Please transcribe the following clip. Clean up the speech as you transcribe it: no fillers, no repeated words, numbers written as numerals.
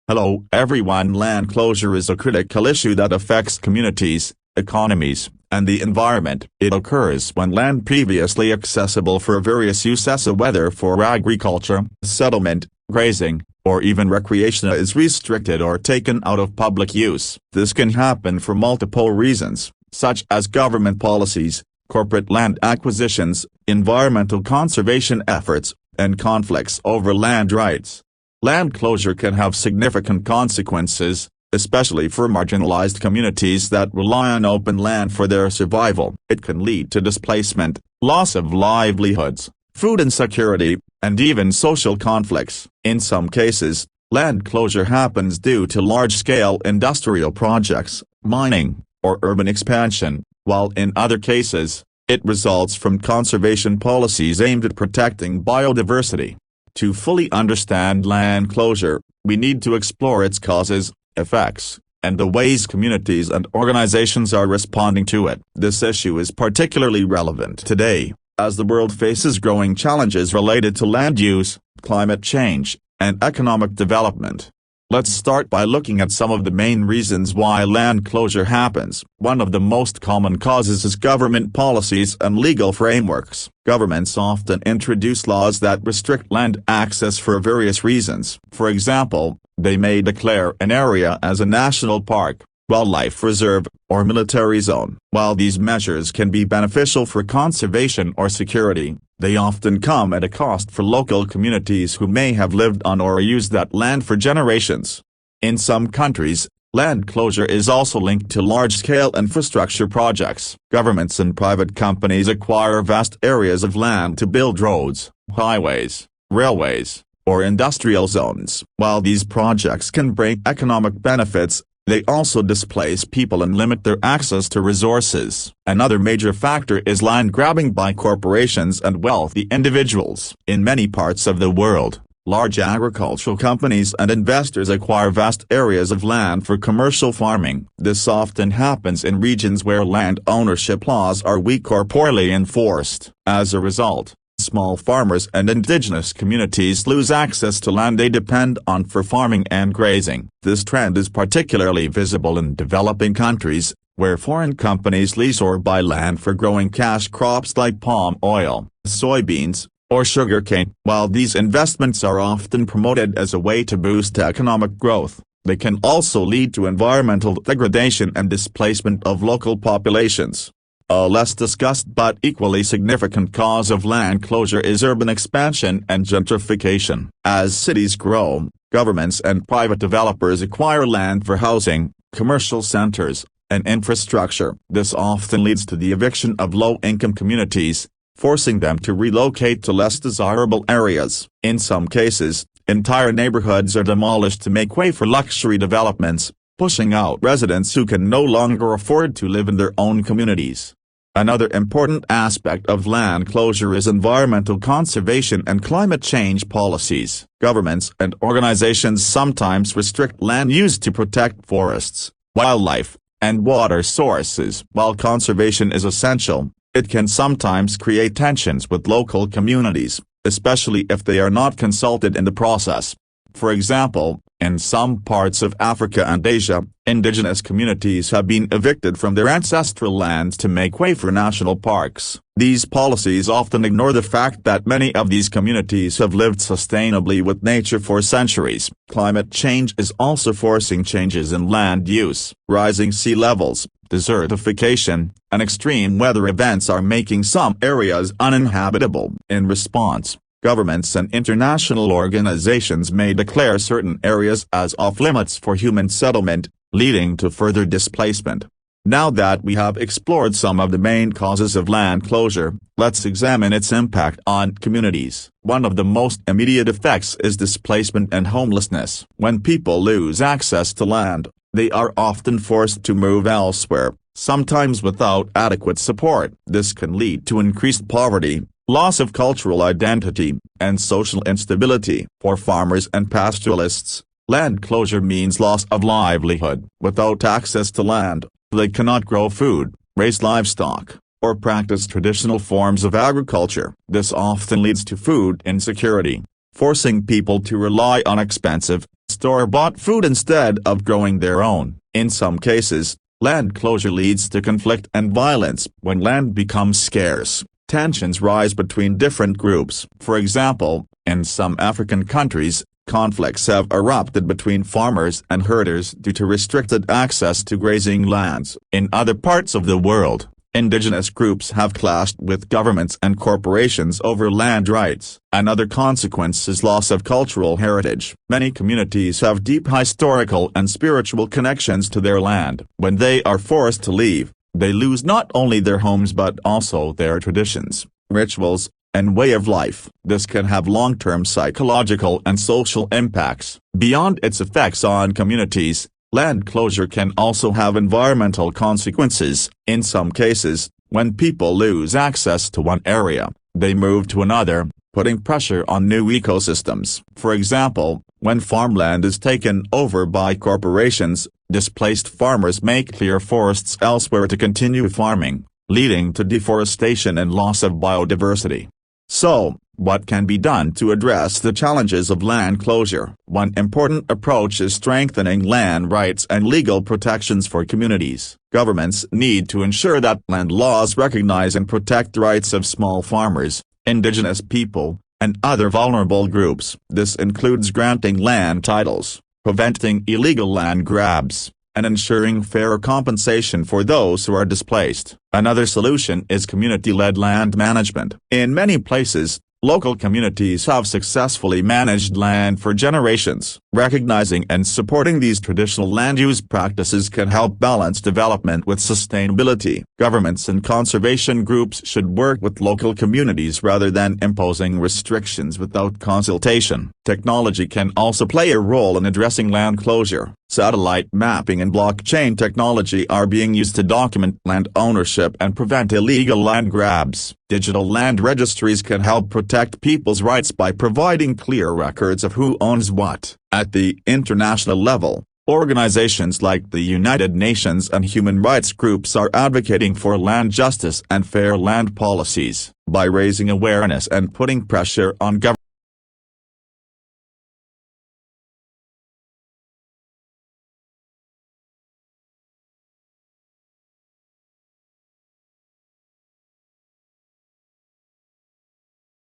Hello everyone. Land closure is a critical issue that affects communities, economies, and the environment. It occurs when land previously accessible for various uses, whether for agriculture, settlement, grazing, or even recreation, is restricted or taken out of public use. This can happen for multiple reasons, such as government policies, corporate land acquisitions, environmental conservation efforts, and conflicts over land rights. Land closure can have significant consequences, especially for marginalized communities that rely on open land for their survival. It can lead to displacement, loss of livelihoods, food insecurity, and even social conflicts. In some cases, land closure happens due to large-scale industrial projects, mining, or urban expansion, while in other cases, it results from conservation policies aimed at protecting biodiversity. To fully understand land closure, we need to explore its causes, effects, and the ways communities and organizations are responding to it. This issue is particularly relevant today, as the world faces growing challenges related to land use, climate change, and economic development. Let's start by looking at some of the main reasons why land closure happens. One of the most common causes is government policies and legal frameworks. Governments often introduce laws that restrict land access for various reasons. For example, they may declare an area as a national park, wildlife reserve, or military zone. While these measures can be beneficial for conservation or security, they often come at a cost for local communities who may have lived on or used that land for generations. In some countries, land closure is also linked to large-scale infrastructure projects. Governments and private companies acquire vast areas of land to build roads, highways, railways, or industrial zones. While these projects can bring economic benefits, they also displace people and limit their access to resources. Another major factor is land grabbing by corporations and wealthy individuals. In many parts of the world, large agricultural companies and investors acquire vast areas of land for commercial farming. This often happens in regions where land ownership laws are weak or poorly enforced. As a result, small farmers and indigenous communities lose access to land they depend on for farming and grazing. This trend is particularly visible in developing countries, where foreign companies lease or buy land for growing cash crops like palm oil, soybeans, or sugarcane. While these investments are often promoted as a way to boost economic growth, they can also lead to environmental degradation and displacement of local populations. A less discussed but equally significant cause of land closure is urban expansion and gentrification. As cities grow, governments and private developers acquire land for housing, commercial centers, and infrastructure. This often leads to the eviction of low-income communities, forcing them to relocate to less desirable areas. In some cases, entire neighborhoods are demolished to make way for luxury developments, pushing out residents who can no longer afford to live in their own communities. Another important aspect of land closure is environmental conservation and climate change policies. Governments and organizations sometimes restrict land use to protect forests, wildlife, and water sources. While conservation is essential, it can sometimes create tensions with local communities, especially if they are not consulted in the process. For example, in some parts of Africa and Asia, indigenous communities have been evicted from their ancestral lands to make way for national parks. These policies often ignore the fact that many of these communities have lived sustainably with nature for centuries. Climate change is also forcing changes in land use. Rising sea levels, desertification, and extreme weather events are making some areas uninhabitable. In response, governments and international organizations may declare certain areas as off-limits for human settlement, leading to further displacement. Now that we have explored some of the main causes of land closure, let's examine its impact on communities. One of the most immediate effects is displacement and homelessness. When people lose access to land, they are often forced to move elsewhere, sometimes without adequate support. This can lead to increased poverty, loss of cultural identity, and social instability. For farmers and pastoralists, land closure means loss of livelihood. Without access to land, they cannot grow food, raise livestock, or practice traditional forms of agriculture. This often leads to food insecurity, forcing people to rely on expensive, store-bought food instead of growing their own. In some cases, land closure leads to conflict and violence. When land becomes scarce, tensions rise between different groups. For example, in some African countries, conflicts have erupted between farmers and herders due to restricted access to grazing lands. In other parts of the world, indigenous groups have clashed with governments and corporations over land rights. Another consequence is loss of cultural heritage. Many communities have deep historical and spiritual connections to their land. When they are forced to leave, they lose not only their homes but also their traditions, rituals, and way of life. This can have long-term psychological and social impacts. Beyond its effects on communities, land closure can also have environmental consequences. In some cases, when people lose access to one area, they move to another, putting pressure on new ecosystems. For example, when farmland is taken over by corporations, displaced farmers may clear forests elsewhere to continue farming, leading to deforestation and loss of biodiversity. So, what can be done to address the challenges of land closure? One important approach is strengthening land rights and legal protections for communities. Governments need to ensure that land laws recognize and protect the rights of small farmers, indigenous people, and other vulnerable groups. This includes granting land titles, preventing illegal land grabs, and ensuring fair compensation for those who are displaced. Another solution is community-led land management. In many places, local communities have successfully managed land for generations. Recognizing and supporting these traditional land use practices can help balance development with sustainability. Governments and conservation groups should work with local communities rather than imposing restrictions without consultation. Technology can also play a role in addressing land closure. Satellite mapping and blockchain technology are being used to document land ownership and prevent illegal land grabs. Digital land registries can help protect people's rights by providing clear records of who owns what. At the international level, organizations like the United Nations and human rights groups are advocating for land justice and fair land policies. By raising awareness and putting pressure on governments,